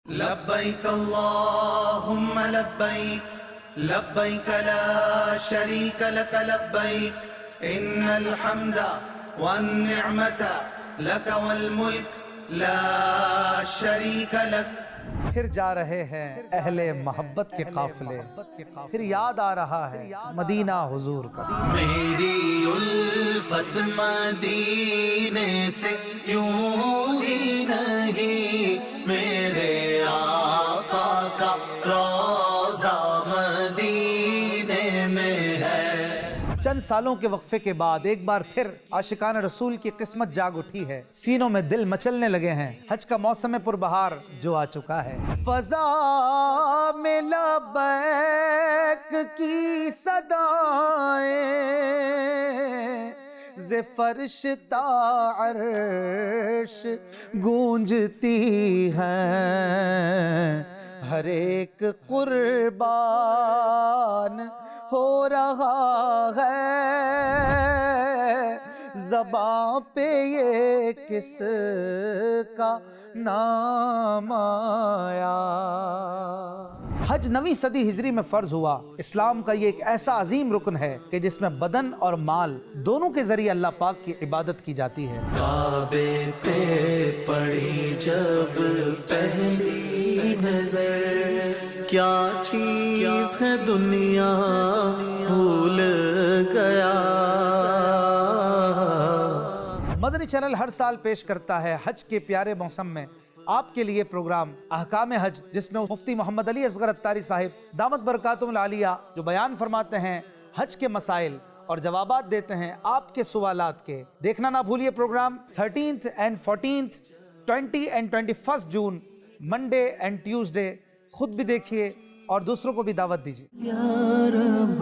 لبیک اللہم لبیک لبیک لا شریک لک لبیک ان الحمد والنعمت لک والملک لا شریک لک۔ پھر جا رہے ہیں اہل محبت کے قافلے، پھر یاد آ رہا ہے مدینہ حضور کا۔ میری الفت مدینے سے یوں ہی نہیں، میرے آقا کا روضہ مدینے میں ہے۔ چند سالوں کے وقفے کے بعد ایک بار پھر عاشقان رسول کی قسمت جاگ اٹھی ہے، سینوں میں دل مچلنے لگے ہیں۔ حج کا موسم پربہار جو آ چکا ہے، فضا میں لبیک کی صدائیں ز فرش تا عرش گونجتی ہیں، ہر ایک قربان ہو رہا ہے، زباں پہ یہ کس کا نام آیا۔ حج 9ویں صدی ہجری میں فرض ہوا۔ اسلام کا یہ ایک ایسا عظیم رکن ہے کہ جس میں بدن اور مال دونوں کے ذریعے اللہ پاک کی عبادت کی جاتی ہے۔ کعبے پہ پڑی جب پہلی نظر، کیا چیز ہے دنیا بھول گیا۔ مدنی چینل ہر سال پیش کرتا ہے حج کے پیارے موسم میں آپ کے لیے پروگرام احکام حج، جس میں مفتی محمد علی اصغر عطاری صاحب دامت برکاتہم العالیہ جو بیان فرماتے ہیں حج کے مسائل اور جوابات دیتے ہیں آپ کے سوالات کے۔ دیکھنا نہ بھولیے program 13th and 14th 20 and 21 جون منڈے اینڈ ٹیوزڈے۔ خود بھی دیکھیے اور دوسروں کو بھی دعوت دیجیے۔ یا رب